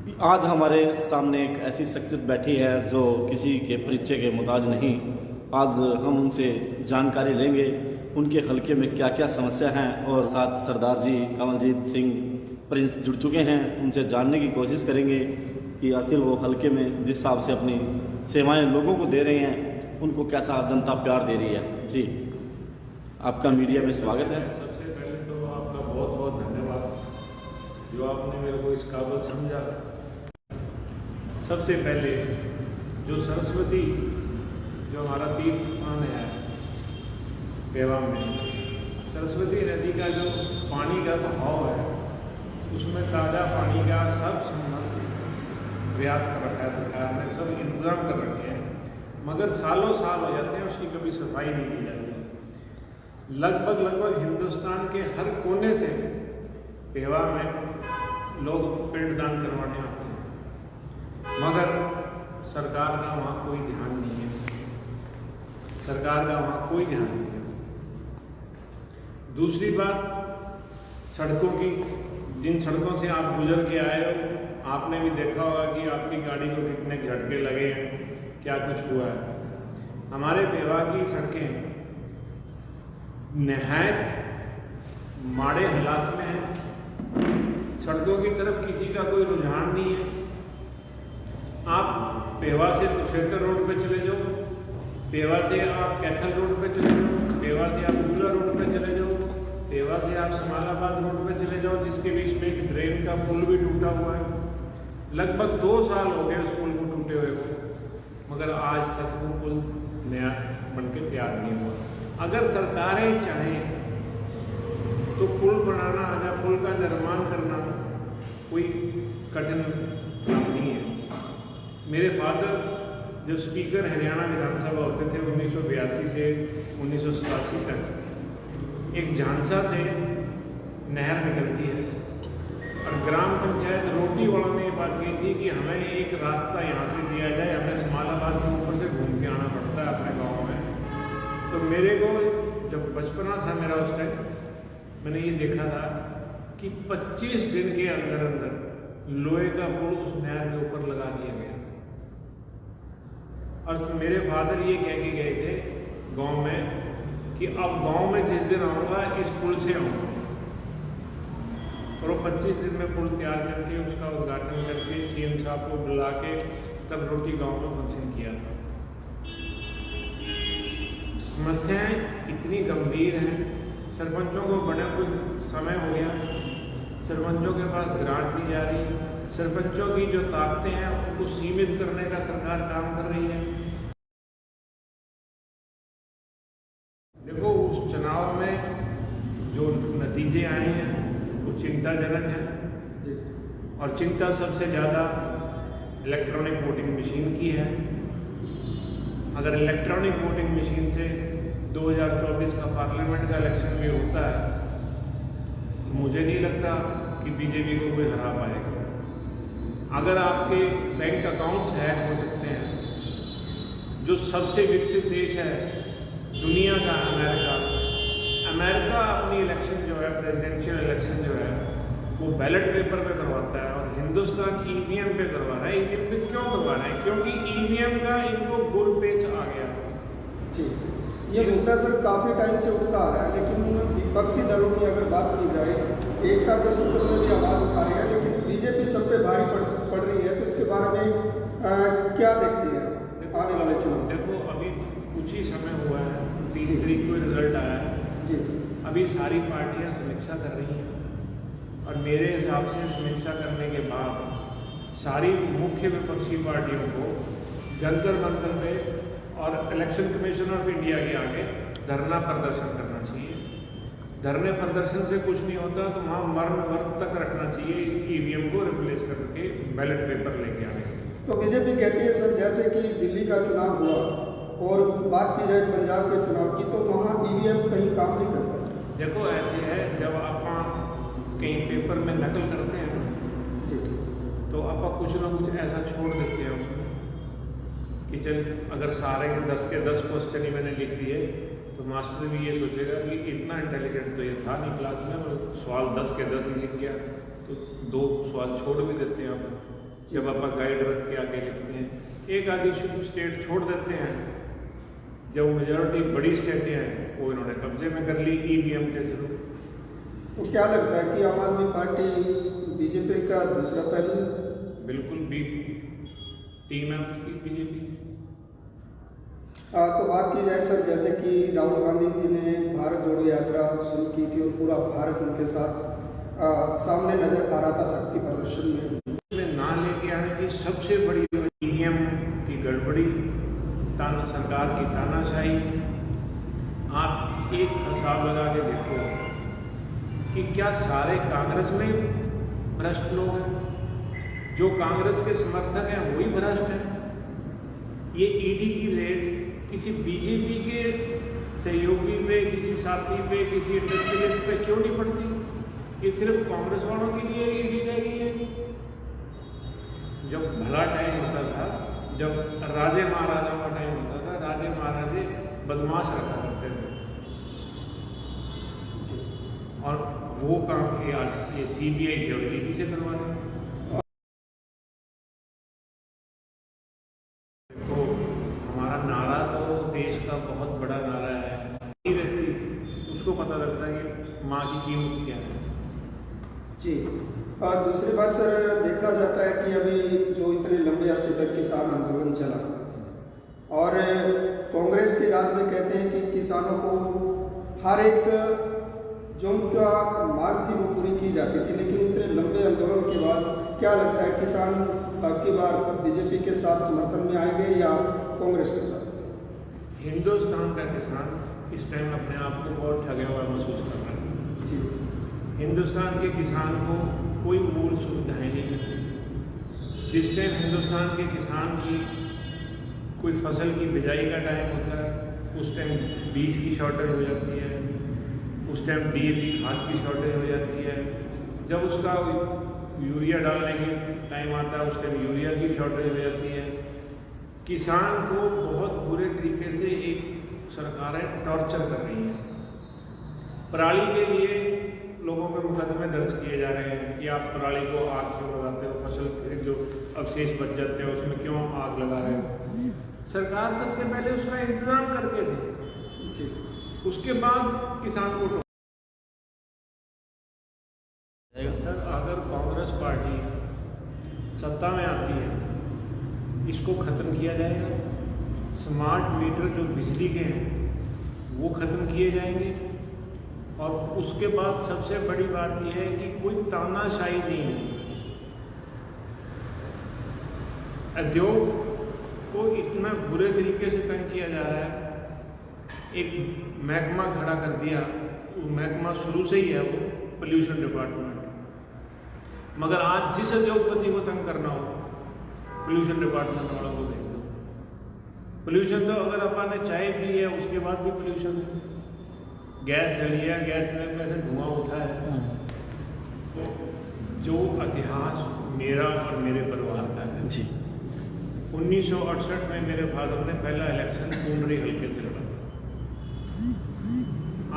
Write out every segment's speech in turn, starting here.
आज हमारे सामने एक ऐसी शख्सियत बैठी है जो किसी के परिचय के मुताज नहीं। आज हम उनसे जानकारी लेंगे उनके हलके में क्या क्या समस्या हैं, और साथ सरदार जी कमलजीत सिंह प्रिंस जुड़ चुके हैं, उनसे जानने की कोशिश करेंगे कि आखिर वो हलके में जिस हिसाब से अपनी सेवाएं लोगों को दे रहे हैं उनको कैसा जनता प्यार दे रही है। जी, आपका मीडिया में स्वागत है। सबसे पहले तो आपका बहुत बहुत धन्यवाद जो आपने मेरे को इस काबिल समझा। सबसे पहले जो सरस्वती जो हमारा तीर्थ स्थान है पेवा में, सरस्वती नदी का जो पानी का बहाव है उसमें ताज़ा पानी का सब संबंध प्रयास कर रखा है सरकार ने, सब इंतज़ाम कर रखे हैं, मगर सालों साल हो जाते हैं उसकी कभी सफाई नहीं की जाती। लगभग हिंदुस्तान के हर कोने से पेवा में लोग पिंडदान करवाने आते हैं, मगर सरकार का वहाँ कोई ध्यान नहीं है, सरकार का वहाँ कोई ध्यान नहीं है। दूसरी बात सड़कों की, जिन सड़कों से आप गुजर के आए हो आपने भी देखा होगा कि आपकी गाड़ी को कितने झटके लगे हैं, क्या कुछ हुआ है। हमारे पेवा की सड़कें नहायत माड़े हालात में हैं, सड़कों की तरफ किसी का कोई रुझान नहीं है। आप पेवा से कुशेतर रोड पे चले जाओ, पेवा से आप कैथल रोड पे चले जाओ, पेवा से आप गुला रोड पे चले जाओ, पेवा से आप समालाबाद रोड पे चले जाओ, जिसके बीच में एक ड्रेन का पुल भी टूटा हुआ है। लगभग 2 साल हो गए उस पुल को टूटे हुए को, मगर आज तक वो पुल नया बन के तैयार नहीं हुआ। अगर सरकारें चाहें तो पुल बनाना या पुल का निर्माण करना कोई कठिन काम नहीं है। मेरे फादर जो स्पीकर हरियाणा विधानसभा होते थे 1982 से 1987 तक, एक झांसा से नहर निकलती है और ग्राम पंचायत रोटी वालों ने बात की थी कि हमें एक रास्ता यहाँ से दिया जाए, हमें समालाबाद के ऊपर से घूम के आना पड़ता है अपने गांव में। तो मेरे को जब बचपना था मेरा उस टाइम, मैंने ये देखा था कि 25 दिन के अंदर अंदर लोहे का पुल उस नहर के ऊपर लगा दिया गया। और मेरे फादर ये कह के गए थे गांव में कि अब गांव में जिस दिन आऊँगा इस पुल से आऊँगा, और वो 25 दिन में पुल तैयार करके उसका उद्घाटन करके सीएम साहब को बुला के तब रोटी गांव में फंक्शन किया था। समस्याएं इतनी गंभीर हैं, सरपंचों को बड़े कुछ समय हो गया, सरपंचों के पास ग्रांट दी जा रही, सरपंचों की जो ताकतें हैं उनको सीमित करने का सरकार काम कर रही है। देखो उस चुनाव में जो नतीजे आए हैं वो चिंताजनक है, और चिंता सबसे ज़्यादा इलेक्ट्रॉनिक वोटिंग मशीन की है। अगर इलेक्ट्रॉनिक वोटिंग मशीन से 2024 का पार्लियामेंट का इलेक्शन भी होता है तो मुझे नहीं लगता कि बीजेपी को कोई हरा पाएगा। अगर आपके बैंक अकाउंट्स हैक हो सकते हैं, जो सबसे विकसित देश है दुनिया का अमेरिका अपनी इलेक्शन जो है, प्रेसिडेंशियल इलेक्शन जो है वो बैलेट पेपर पे करवाता है, और हिंदुस्तान ईवीएम पे करवा रहा है। ईवीएम पे क्यों करवा रहे हैं? क्योंकि ईवीएम का इनको गुल पेच आ गया। जी, ये मुद्दा सर काफ़ी टाइम से उठता आ रहा है, लेकिन विपक्षी दलों की अगर बात की जाए, एकता के सूत्र में भी आवाज़ उठा रहे हैं, लेकिन बीजेपी सब पे भारी पड़ रही है। तो इसके बारे में क्या देखती है आने वाले चुनाव? देखो अभी कुछ ही समय हुआ है, 30 तारीख को रिजल्ट आया है जी। अभी सारी पार्टियां समीक्षा कर रही हैं, और मेरे हिसाब से समीक्षा करने के बाद सारी मुख्य विपक्षी पार्टियों को जंतर मंतर पे और इलेक्शन कमीशन ऑफ इंडिया के आगे धरना प्रदर्शन करना चाहिए। धरने प्रदर्शन से कुछ नहीं होता तो वहाँ मरण वर्त तक रखना चाहिए इस ईवीएम को रिप्लेस करके बैलेट पेपर लेके आने। तो बीजेपी कहती है सर, जैसे कि दिल्ली का चुनाव हुआ और बात की जाए पंजाब के चुनाव की, तो वहाँ ईवीएम कहीं काम नहीं करता। देखो ऐसे है, जब आप कहीं पेपर में नकल करते हैं तो आप कुछ ना कुछ ऐसा छोड़ देते हैं उसमें कि चल अगर सारे के 10 के 10 क्वेश्चन ही मैंने लिख दिए तो मास्टर भी ये सोचेगा कि इतना इंटेलिजेंट तो ये था नहीं क्लास में, सवाल 10 के 10 ही लिख गया, तो 2 सवाल छोड़ भी देते हैं आप। जब आप गाइड रख के आगे लिखते हैं। एक आधी स्टेट छोड़ देते हैं, जब मेजॉरिटी बड़ी स्टेटें हैं वो इन्होंने कब्जे में कर ली EVM के थ्रू। तो क्या लगता है कि आम आदमी पार्टी बीजेपी का दूसरा पहलू है? बिल्कुल भी टीम है उसकी बीजेपी। तो बात की जाए सर, जैसे कि राहुल गांधी जी ने भारत जोड़ो यात्रा शुरू की थी और पूरा भारत उनके साथ सामने नजर आ रहा था शक्ति प्रदर्शन में ना लेके आने की सबसे बड़ी EVM की गड़बड़ी, सरकार की तानाशाही। आप एक हिसाब लगा के देखो कि क्या सारे कांग्रेस में भ्रष्ट लोग हैं? जो कांग्रेस के समर्थक हैं वही भ्रष्ट हैं? ये ED की रेड किसी बीजेपी के सहयोगी पे, किसी साथी पे, किसी इंडस्ट्रियलिस्ट पे क्यों नहीं पड़ती? ये सिर्फ कांग्रेस वालों के लिए ED रह गई है। जब भला टाइम होता था, जब राजे महाराजाओं का टाइम होता था, राजे महाराजे बदमाश रखा करते थे और वो काम ये CBI से और ED से करवा रहे हैं। तो हमारा नारा तो देश का बहुत बड़ा नारा है, नहीं रहती उसको पता लगता है कि माँ की कीमत क्या है। जी। और दूसरी बात सर, देखा जाता है कि अभी जो इतने लंबे अरसे तक किसान आंदोलन चला और कांग्रेस के राज में कहते हैं कि किसानों को हर एक जो उनका मांग थी वो पूरी की जाती थी, लेकिन इतने लंबे आंदोलन के बाद क्या लगता है किसान अब की बार बीजेपी के साथ समर्थन में आएंगे या कांग्रेस के साथ? हिंदुस्तान का किसान इस टाइम अपने आप को बहुत ठगा हुआ महसूस कर रहा है। जी। हिंदुस्तान के किसान को कोई मूल सुविधाएं नहीं मिलती। जिस टाइम हिंदुस्तान के किसान की कोई फसल की बिजाई का टाइम होता है, उस टाइम बीज की शॉर्टेज हो जाती है, उस टाइम DAP खाद की शॉर्टेज हो जाती है। जब उसका यूरिया डालने के टाइम आता है, उस टाइम यूरिया की शॉर्टेज हो जाती है। किसान को बहुत बुरे तरीके से एक सरकारें टॉर्चर कर रही हैं। पराली के लिए लोगों पर मुकदमे दर्ज किए जा रहे हैं कि आप पराली को आग क्यों लगाते हो, फसल के जो अवशेष बच जाते हैं उसमें क्यों आग लगा रहे हो। सरकार सबसे पहले उसका इंतजाम करके दे, उसके बाद किसान को सर, अगर कांग्रेस पार्टी सत्ता में आती है, इसको ख़त्म किया जाएगा। स्मार्ट मीटर जो बिजली के हैं वो ख़त्म किए जाएंगे और उसके बाद सबसे बड़ी बात यह है कि कोई तानाशाही नहीं है। उद्योग को इतना बुरे तरीके से तंग किया जा रहा है। एक महकमा खड़ा कर दिया, वो महकमा शुरू से ही है वो पोल्यूशन डिपार्टमेंट, मगर आज जिस उद्योगपति को तंग करना हो पोल्यूशन डिपार्टमेंट वालों को देख दो। पोल्यूशन तो अगर अपन ने चाय पी है उसके बाद भी पोल्यूशन है, गैस जली है, गैस में से धुआं उठा है। तो जो इतिहास मेरा और मेरे परिवार का है जी। 1968 में मेरे फादर ने पहला इलेक्शन पुंडरी हल्के से लड़ा।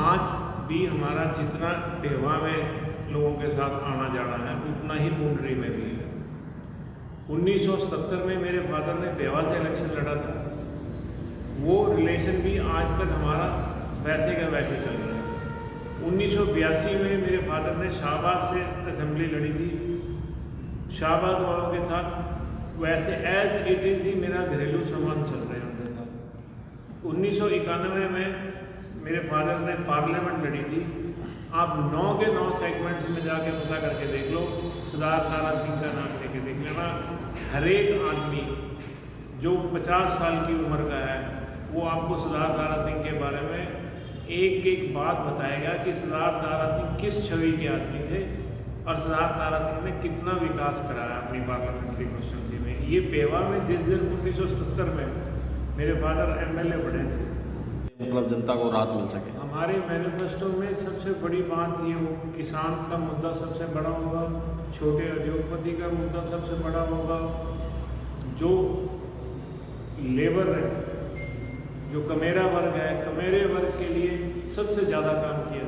आज भी हमारा जितना पेहवा में लोगों के साथ आना जाना है उतना ही पुंडरी में भी है। 1977 में मेरे फादर ने पेहवा से इलेक्शन लड़ा था, वो रिलेशन भी आज तक हमारा वैसे का वैसे चल रहा है। 1982 में मेरे फादर ने शाहबाद से असेंबली लड़ी थी, शाहबाद वालों के साथ वैसे एज इट इज़ ही मेरा घरेलू संबंध चल रहे हैं उनके साथ। 1991 में मेरे फादर ने पार्लियामेंट लड़ी थी। आप 9 के 9 सेगमेंट्स में जाके पता करके देख लो, सरदार तारा सिंह का नाम लेके देख लेना। हर एक आदमी जो 50 साल की उम्र का है वो आपको सरदार तारा सिंह के बारे में एक एक बात बताएगा कि सरदार तारा सिंह किस छवि के आदमी थे और सरदार तारा सिंह ने कितना विकास कराया अपनी पार्लियामेंट्री कॉन्स्टिट्यूंसी में। ये पेवा में जिस दिन 1970 में मेरे फादर MLA बने थे, मतलब जनता को राहत मिल सके। हमारे मैनिफेस्टो में सबसे बड़ी बात ये हो, किसान का मुद्दा सबसे बड़ा होगा, छोटे उद्योगपति का मुद्दा सबसे बड़ा होगा, जो लेबर है, जो कमेरा वर्ग है, कमेरे वर्ग के लिए सबसे ज़्यादा काम किया।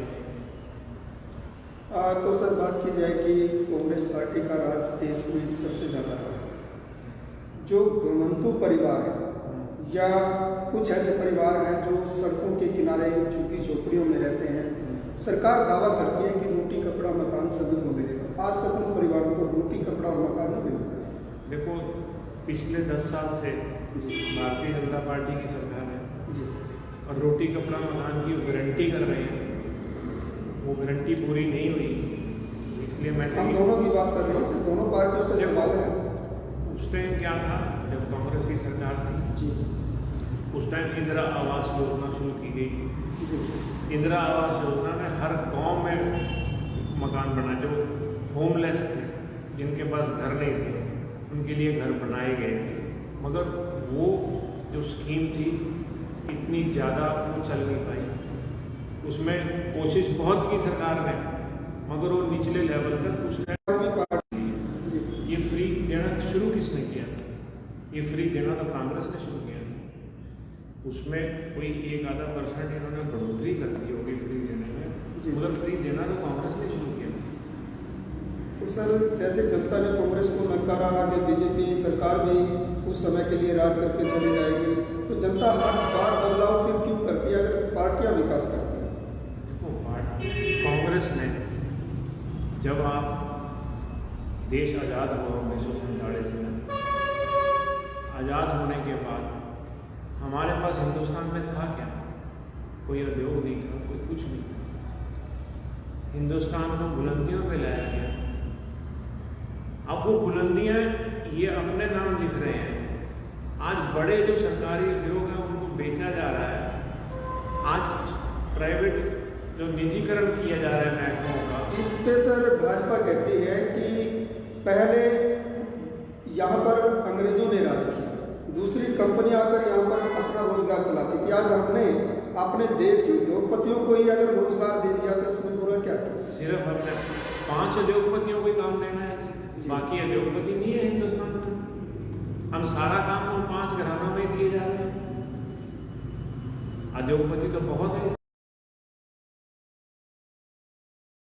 तो सर बात की जाए कि कांग्रेस पार्टी का राज देश में सबसे ज़्यादा है, जो घुमंतु परिवार है या कुछ ऐसे परिवार हैं जो सड़कों के किनारे झुग्गी झोपड़ियों में रहते हैं, सरकार दावा करती है कि रोटी कपड़ा मकान सभी को मिलेगा। आज तक उन परिवारों को रोटी कपड़ा और मकान नहीं मिलता है। देखो, पिछले 10 साल से भारतीय जनता पार्टी की सरकार है जी, और रोटी कपड़ा मकान की गारंटी कर रहे हैं, वो गारंटी पूरी नहीं हुई। इसलिए मैं हम दोनों की बात कर रहे हैं, सिर्फ दोनों पार्टियों पे सवाल है। उस टाइम क्या था, जब कांग्रेस की सरकार थी जी, उस टाइम इंदिरा आवास योजना शुरू की गई थी। जी, इंदिरा आवास योजना में हर गांव में मकान बना, जो होमलेस थे, जिनके पास घर नहीं थे, उनके लिए घर बनाए गए थे। मगर वो जो स्कीम थी इतनी ज़्यादा वो चल नहीं पाई। उसमें कोशिश बहुत की सरकार ने, मगर वो निचले लेवल तक उस ये फ्री देना शुरू किसने किया? ये फ्री देना तो कांग्रेस ने शुरू किया। उसमें कोई 1-आधा% इन्होंने बढ़ोतरी कर दी होगी फ्री देने में, मगर फ्री देना तो कांग्रेस ने शुरू किया। तो सर, जैसे जनता ने कांग्रेस को नकारा, आगे बीजेपी सरकार भी कुछ समय के लिए राज करके चली जाएगी, तो जनता हर बार बदलाव फिर क्यों करती है अगर पार्टियां विकास करती हैं? देखो, कांग्रेस ने, जब आप देश आज़ाद हुआ 1947 में, आज़ाद होने के बाद हमारे पास हिंदुस्तान में था क्या? कोई उद्योग नहीं था, कोई कुछ नहीं था। हिंदुस्तान को बुलंदियों पे लाया गया। अब वो बुलंदियां ये अपने नाम लिख रहे हैं। आज बड़े जो सरकारी उद्योग हैं उनको बेचा जा रहा है। आज प्राइवेट जो निजीकरण किया जा रहा है महकमों का। इस पे सर भाजपा कहती है कि पहले यहाँ पर अंग्रेजों ने राज किया, दूसरी कंपनियां आकर यहाँ पर अपना रोजगार चलाती थी। आज हमने अपने देश के उद्योगपतियों को ही अगर रोजगार दे दिया तो इसमें बुरा क्या है? सिर्फ हमने 5 उद्योगपतियों को ही काम देना है, बाकी उद्योगपति नहीं है हिंदुस्तान में। हम सारा काम उन 5 घरानों में दिए जा रहे हैं। उद्योगपति तो बहुत है